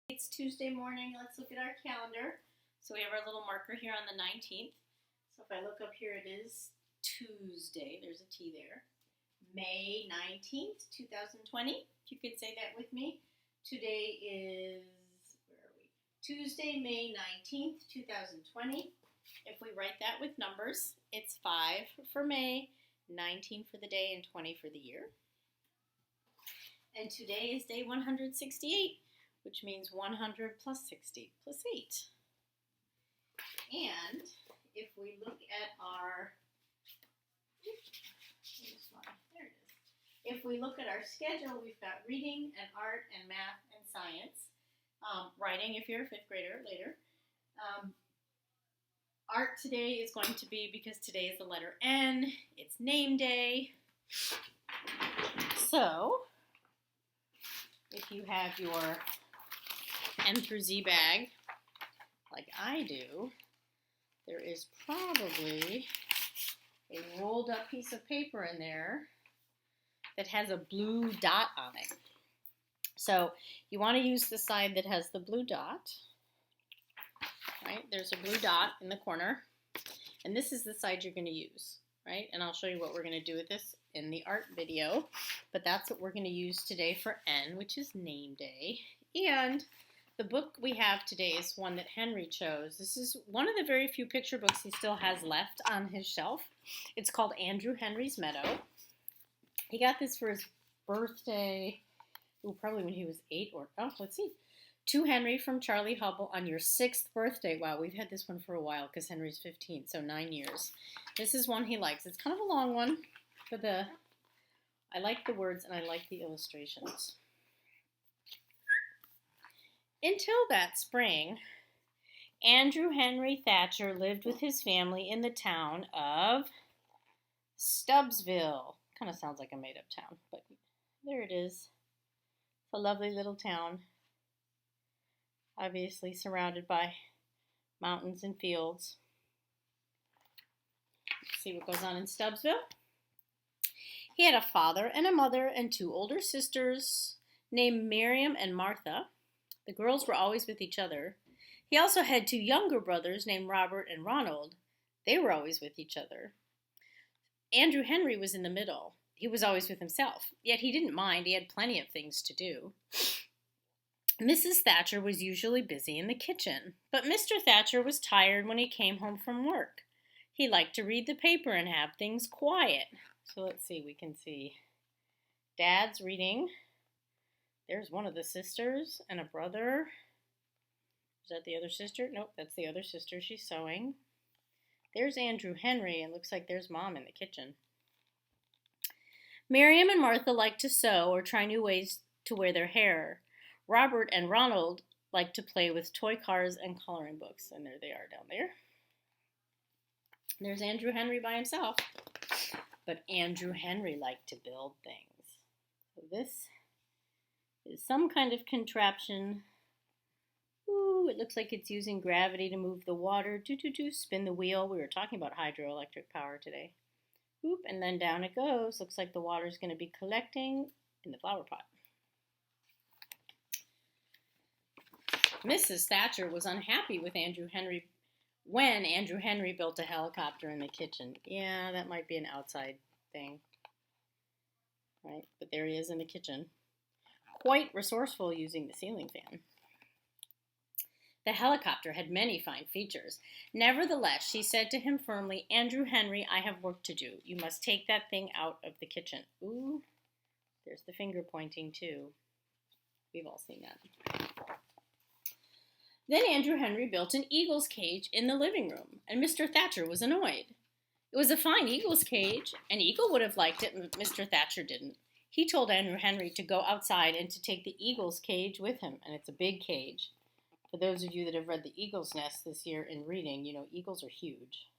It's Tuesday morning. Let's look at our calendar. So we have our little marker here on the 19th. So if I look up here, it is Tuesday. There's a T there. May 19th, 2020. If you could say that with me. Today is, where are we? Tuesday, May 19th, 2020. If we write that with numbers, it's 5 for May, 19 for the day, and 20 for the year. And today is day 168, which means 100 plus 60 plus 8. And if we look at our, if we look at our schedule, we've got reading and art and math and science. Writing if you're a 5th grader later. Art today is going to be, because today is the letter N, it's name day. So, if you have your N through Z bag, like I do, there is probably a rolled up piece of paper in there that has a blue dot on it. So you want to use the side that has the blue dot, right? There's a blue dot in the corner, and this is the side you're going to use, right? And I'll show you what we're going to do with this in the art video, but that's what we're going to use today for N, which is name day. And the book we have today is one that Henry chose. This is one of the very few picture books he still has left on his shelf. It's called Andrew Henry's Meadow. He got this for his birthday, probably when he was 8 or, let's see. To Henry from Charlie Hubble on your 6th birthday. Wow, we've had this one for a while because Henry's 15, so 9 years. This is one he likes. It's kind of a long one, but I like the words and I like the illustrations. Until that spring, Andrew Henry Thatcher lived with his family in the town of Stubbsville. Kind of sounds like a made-up town, but there it is. It's a lovely little town, obviously surrounded by mountains and fields. Let's see what goes on in Stubbsville. He had a father and a mother and 2 older sisters named Miriam and Martha. The girls were always with each other. He also had 2 younger brothers named Robert and Ronald. They were always with each other. Andrew Henry was in the middle. He was always with himself, yet he didn't mind. He had plenty of things to do. Mrs. Thatcher was usually busy in the kitchen, but Mr. Thatcher was tired when he came home from work. He liked to read the paper and have things quiet. So let's see, we can see Dad's reading. There's one of the sisters and a brother. Is that the other sister? Nope, that's the other sister. She's sewing. There's Andrew Henry, and looks like there's Mom in the kitchen. Miriam and Martha liked to sew or try new ways to wear their hair. Robert and Ronald liked to play with toy cars and coloring books, and there they are down there. There's Andrew Henry by himself, but Andrew Henry liked to build things. So this is some kind of contraption. Ooh, it looks like it's using gravity to move the water. Spin the wheel. We were talking about hydroelectric power today. Oop, and then down it goes. Looks like the water's going to be collecting in the flower pot. Mrs. Thatcher was unhappy with Andrew Henry when Andrew Henry built a helicopter in the kitchen. Yeah, that might be an outside thing, right? But there he is in the kitchen. Quite resourceful using the ceiling fan. The helicopter had many fine features. Nevertheless, she said to him firmly, Andrew Henry, I have work to do. You must take that thing out of the kitchen. Ooh, there's the finger pointing too. We've all seen that. Then Andrew Henry built an eagle's cage in the living room, and Mr. Thatcher was annoyed. It was a fine eagle's cage. An eagle would have liked it, and Mr. Thatcher didn't. He told Andrew Henry to go outside and to take the eagle's cage with him, and it's a big cage. For those of you that have read The Eagle's Nest this year in reading, you know eagles are huge,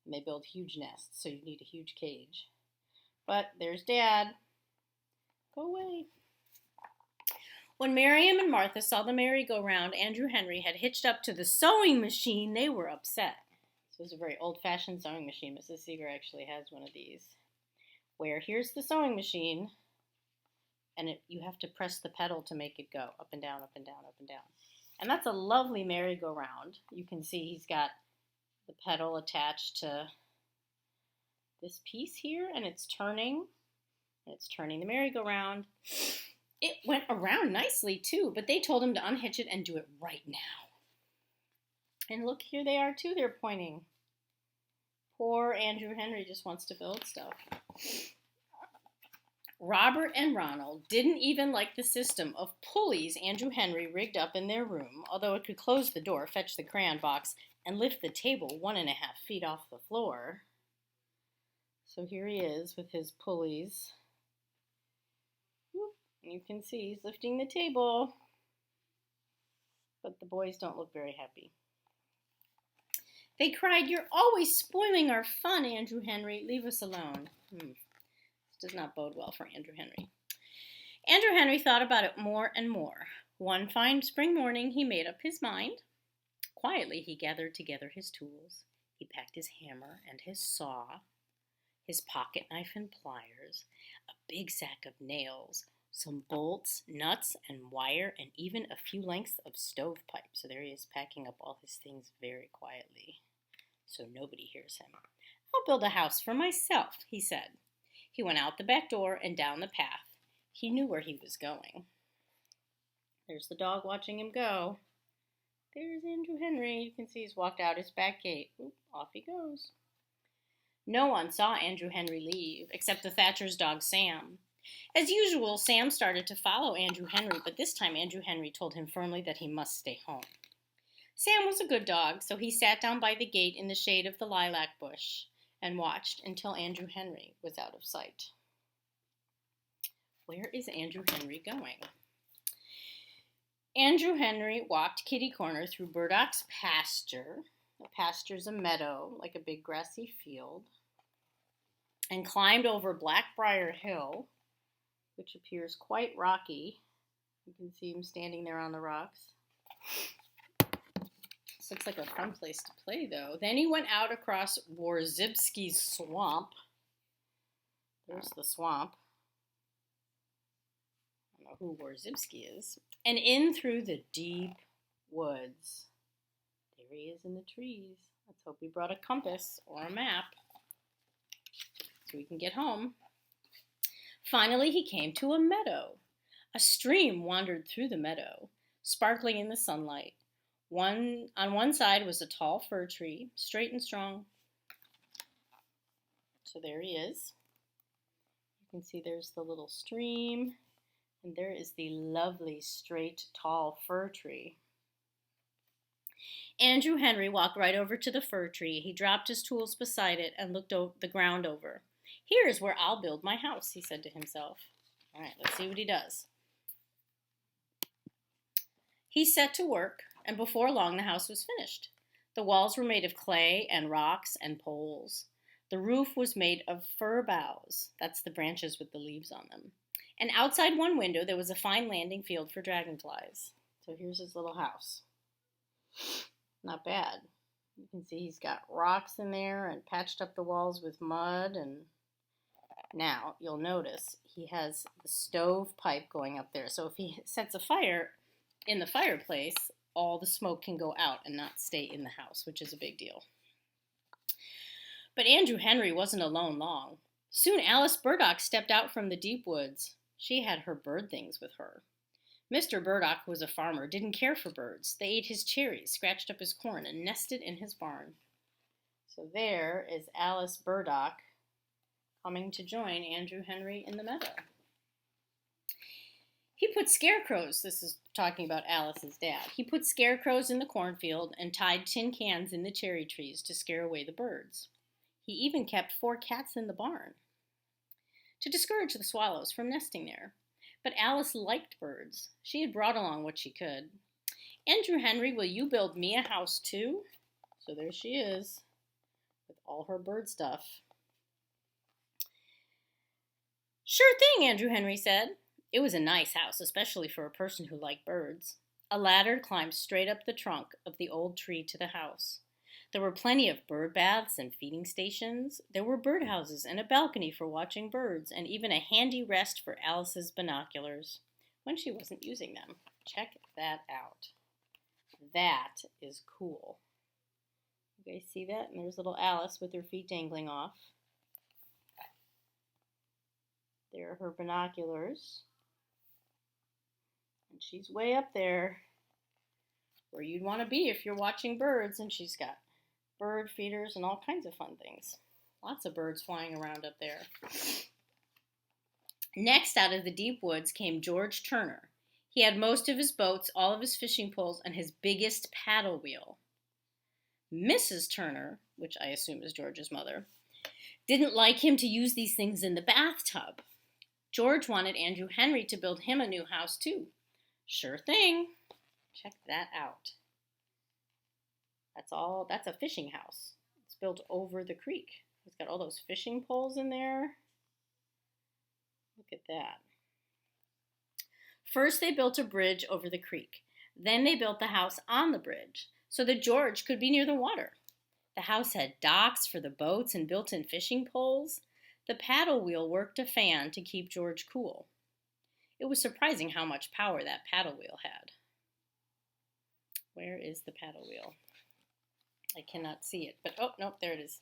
and they build huge nests, so you need a huge cage. But there's Dad. Go away. When Miriam and Martha saw the merry-go-round Andrew Henry had hitched up to the sewing machine, they were upset. This was a very old-fashioned sewing machine. Mrs. Seeger actually has one of these, where here's the sewing machine, and you have to press the pedal to make it go up and down, up and down, up and down. And that's a lovely merry-go-round. You can see he's got the pedal attached to this piece here, and it's turning the merry-go-round. It went around nicely too, but they told him to unhitch it and do it right now. And look, here they are too, they're pointing. Poor Andrew Henry just wants to build stuff. Robert and Ronald didn't even like the system of pulleys Andrew Henry rigged up in their room, although it could close the door, fetch the crayon box, and lift the table 1.5 feet off the floor. So here he is with his pulleys. You can see he's lifting the table, but the boys don't look very happy. They cried, "You're always spoiling our fun, Andrew Henry. Leave us alone." This does not bode well for Andrew Henry. Andrew Henry thought about it more and more. One fine spring morning, he made up his mind. Quietly, he gathered together his tools. He packed his hammer and his saw, his pocket knife and pliers, a big sack of nails, some bolts, nuts, and wire, and even a few lengths of stovepipe. So there he is packing up all his things very quietly, so nobody hears him. "I'll build a house for myself," he said. He went out the back door and down the path. He knew where he was going. There's the dog watching him go. There's Andrew Henry. You can see he's walked out his back gate. Oop, off he goes. No one saw Andrew Henry leave, except the Thatcher's dog, Sam. As usual, Sam started to follow Andrew Henry, but this time Andrew Henry told him firmly that he must stay home. Sam was a good dog, so he sat down by the gate in the shade of the lilac bush and watched until Andrew Henry was out of sight. Where is Andrew Henry going? Andrew Henry walked kitty-corner through Burdock's pasture. The pasture's a meadow, like a big grassy field, and climbed over Blackbriar Hill, which appears quite rocky. You can see him standing there on the rocks. This looks like a fun place to play, though. Then he went out across Warzybski's swamp. There's the swamp. I don't know who Warzybski is. And in through the deep woods. There he is in the trees. Let's hope he brought a compass or a map so we can get home. Finally, he came to a meadow. A stream wandered through the meadow, sparkling in the sunlight. On one side was a tall fir tree, straight and strong. So there he is. You can see there's the little stream, and there is the lovely, straight, tall fir tree. Andrew Henry walked right over to the fir tree. He dropped his tools beside it and looked the ground over. "Here is where I'll build my house," he said to himself. All right, let's see what he does. He set to work, and before long the house was finished. The walls were made of clay and rocks and poles. The roof was made of fir boughs. That's the branches with the leaves on them. And outside one window there was a fine landing field for dragonflies. So here's his little house. Not bad. You can see he's got rocks in there and patched up the walls with mud. And now you'll notice he has the stove pipe going up there. So if he sets a fire in the fireplace, all the smoke can go out and not stay in the house, which is a big deal. But Andrew Henry wasn't alone long. Soon Alice Burdock stepped out from the deep woods. She had her bird things with her. Mr. Burdock, who was a farmer, didn't care for birds. They ate his cherries, scratched up his corn, and nested in his barn. So there is Alice Burdock coming to join Andrew Henry in the meadow. He put scarecrows, this is talking about Alice's dad, he put scarecrows in the cornfield and tied tin cans in the cherry trees to scare away the birds. He even kept 4 cats in the barn to discourage the swallows from nesting there. But Alice liked birds. She had brought along what she could. "Andrew Henry, will you build me a house too?" So there she is with all her bird stuff. "Sure thing," Andrew Henry said. It was a nice house, especially for a person who liked birds. A ladder climbed straight up the trunk of the old tree to the house. There were plenty of bird baths and feeding stations. There were birdhouses and a balcony for watching birds, and even a handy rest for Alice's binoculars when she wasn't using them. Check that out. That is cool. You guys see that? And there's little Alice with her feet dangling off. There are her binoculars. And she's way up there where you'd want to be if you're watching birds. And she's got bird feeders and all kinds of fun things. Lots of birds flying around up there. Next, out of the deep woods came George Turner. He had most of his boats, all of his fishing poles, and his biggest paddle wheel. Mrs. Turner, which I assume is George's mother, didn't like him to use these things in the bathtub. George wanted Andrew Henry to build him a new house, too. Sure thing. Check that out. That's a fishing house. It's built over the creek. It's got all those fishing poles in there. Look at that. First, they built a bridge over the creek. Then they built the house on the bridge so that George could be near the water. The house had docks for the boats and built-in fishing poles. The paddle wheel worked a fan to keep George cool. It was surprising how much power that paddle wheel had. Where is the paddle wheel? I cannot see it, but oh, nope, there it is.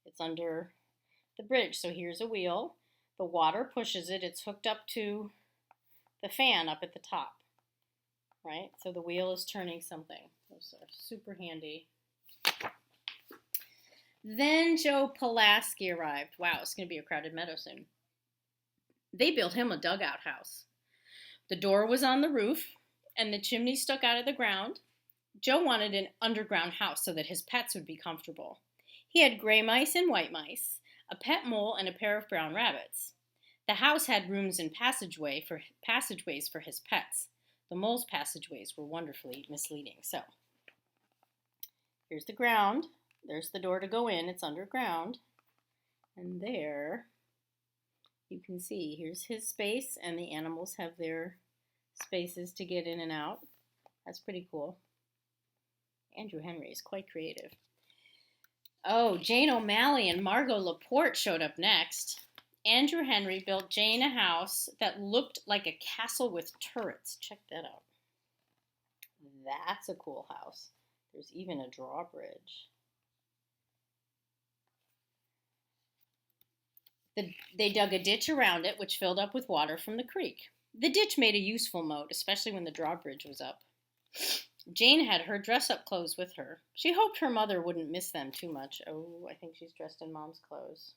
It's under the bridge. So here's a wheel. The water pushes it. It's hooked up to the fan up at the top, right? So the wheel is turning something. Those are super handy. Then Joe Pulaski arrived. Wow, it's going to be a crowded meadow soon. They built him a dugout house. The door was on the roof, and the chimney stuck out of the ground. Joe wanted an underground house so that his pets would be comfortable. He had gray mice and white mice, a pet mole, and a pair of brown rabbits. The house had rooms and passageways for his pets. The mole's passageways were wonderfully misleading. So, here's the ground. There's the door to go in. It's underground. And there, you can see, here's his space, and the animals have their spaces to get in and out. That's pretty cool. Andrew Henry is quite creative. Oh, Jane O'Malley and Margot Laporte showed up next. Andrew Henry built Jane a house that looked like a castle with turrets. Check that out. That's a cool house. There's even a drawbridge. They dug a ditch around it, which filled up with water from the creek. The ditch made a useful moat, especially when the drawbridge was up. Jane had her dress-up clothes with her. She hoped her mother wouldn't miss them too much. Oh, I think she's dressed in Mom's clothes.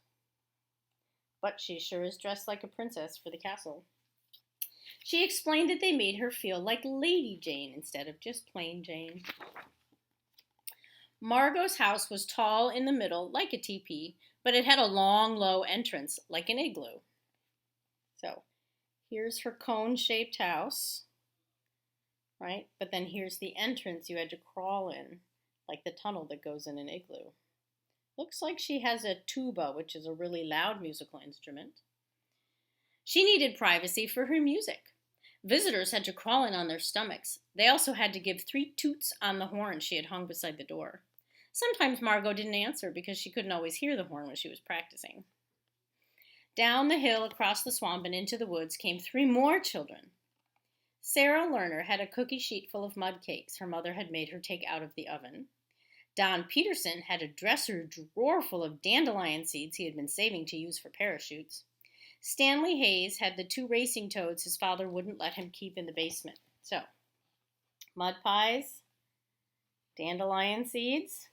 But she sure is dressed like a princess for the castle. She explained that they made her feel like Lady Jane instead of just plain Jane. Margot's house was tall in the middle, like a teepee, but it had a long, low entrance, like an igloo. So, here's her cone-shaped house, right? But then here's the entrance you had to crawl in, like the tunnel that goes in an igloo. Looks like she has a tuba, which is a really loud musical instrument. She needed privacy for her music. Visitors had to crawl in on their stomachs. They also had to give 3 toots on the horn she had hung beside the door. Sometimes Margot didn't answer because she couldn't always hear the horn when she was practicing. Down the hill, across the swamp, and into the woods came 3 more children. Sarah Lerner had a cookie sheet full of mud cakes her mother had made her take out of the oven. Don Peterson had a dresser drawer full of dandelion seeds he had been saving to use for parachutes. Stanley Hayes had the 2 racing toads his father wouldn't let him keep in the basement. So, mud pies, dandelion seeds,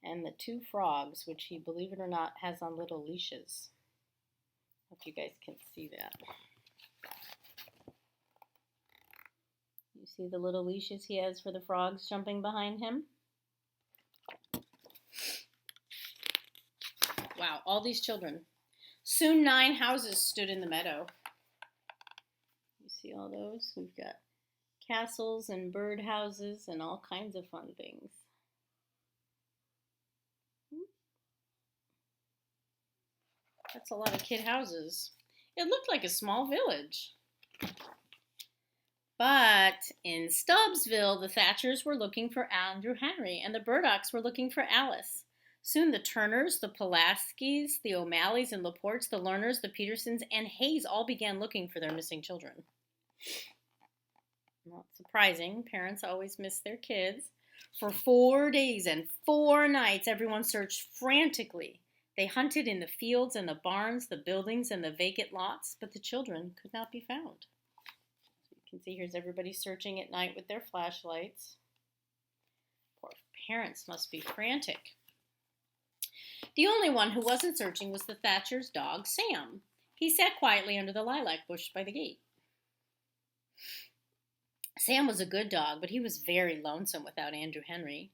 and the 2 frogs, which he, believe it or not, has on little leashes. Hope you guys can see that. You see the little leashes he has for the frogs jumping behind him? Wow, all these children. Soon 9 houses stood in the meadow. You see all those? We've got castles and bird houses and all kinds of fun things. That's a lot of kid houses. It looked like a small village. But in Stubbsville, the Thatchers were looking for Andrew Henry, and the Burdocks were looking for Alice. Soon the Turners, the Pulaskis, the O'Malleys and Laportes, the Lerners, the Petersons, and Hayes all began looking for their missing children. Not surprising, parents always miss their kids. For 4 days and 4 nights, everyone searched frantically. They hunted in the fields and the barns, the buildings and the vacant lots, but the children could not be found. You can see here's everybody searching at night with their flashlights. Poor parents must be frantic. The only one who wasn't searching was the Thatcher's dog, Sam. He sat quietly under the lilac bush by the gate. Sam was a good dog, but he was very lonesome without Andrew Henry.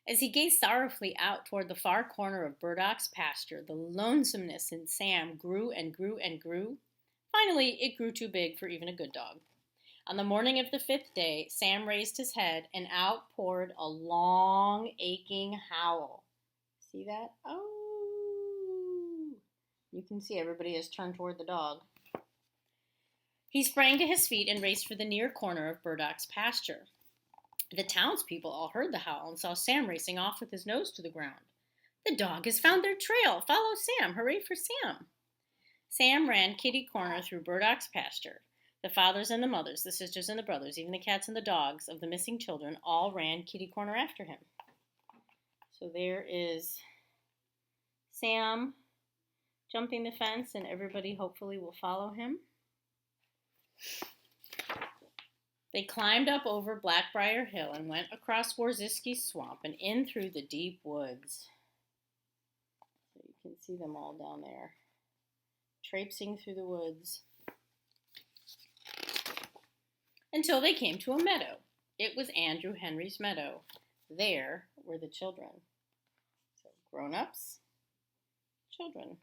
As he gazed sorrowfully out toward the far corner of Burdock's pasture, the lonesomeness in Sam grew and grew and grew. Finally, it grew too big for even a good dog. On the morning of the 5th day, Sam raised his head and out poured a long, aching howl. See that? Oh! You can see everybody has turned toward the dog. He sprang to his feet and raced for the near corner of Burdock's pasture. The townspeople all heard the howl and saw Sam racing off with his nose to the ground. The dog has found their trail. Follow Sam. Hooray for Sam. Sam ran kitty corner through Burdock's pasture. The fathers and the mothers, the sisters and the brothers, even the cats and the dogs of the missing children all ran kitty corner after him. So there is Sam jumping the fence, and everybody hopefully will follow him. They climbed up over Blackbriar Hill and went across Warziski's swamp and in through the deep woods. So you can see them all down there, traipsing through the woods, until they came to a meadow. It was Andrew Henry's meadow. There were the children. So grown-ups, children.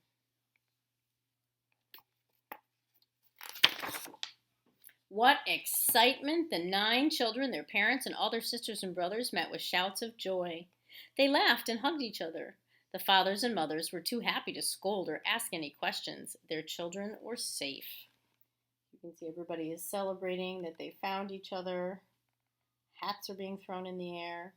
What excitement! The 9 children, their parents, and all their sisters and brothers met with shouts of joy. They laughed and hugged each other. The fathers and mothers were too happy to scold or ask any questions. Their children were safe. You can see everybody is celebrating that they found each other. Hats are being thrown in the air.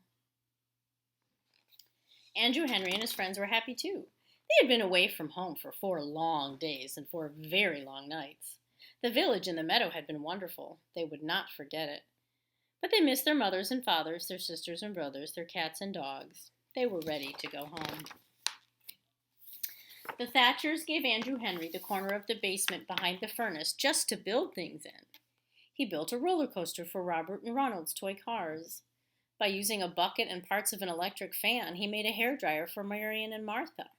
Andrew Henry and his friends were happy too. They had been away from home for 4 long days and 4 very long nights. The village and the meadow had been wonderful. They would not forget it. But they missed their mothers and fathers, their sisters and brothers, their cats and dogs. They were ready to go home. The Thatchers gave Andrew Henry the corner of the basement behind the furnace just to build things in. He built a roller coaster for Robert and Ronald's toy cars. By using a bucket and parts of an electric fan, he made a hairdryer for Marion and Martha.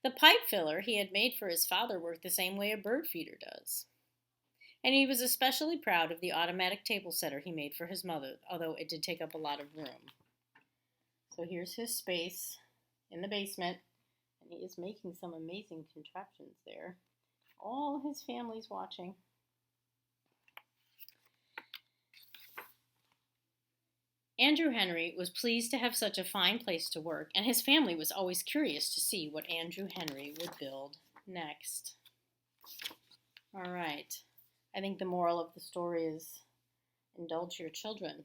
The pipe filler he had made for his father worked the same way a bird feeder does. And he was especially proud of the automatic table setter he made for his mother, although it did take up a lot of room. So here's his space in the basement, and he is making some amazing contraptions there. All his family's watching. Andrew Henry was pleased to have such a fine place to work, and his family was always curious to see what Andrew Henry would build next. All right. I think the moral of the story is indulge your children.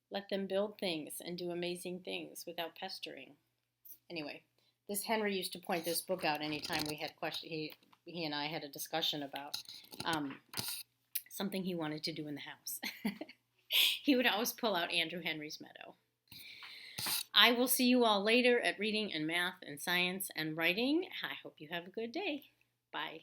Let them build things and do amazing things without pestering. Anyway, this Henry used to point this book out anytime we had questions. He and I had a discussion about something he wanted to do in the house. He would always pull out Andrew Henry's Meadow. I will see you all later at reading and math and science and writing. I hope you have a good day. Bye.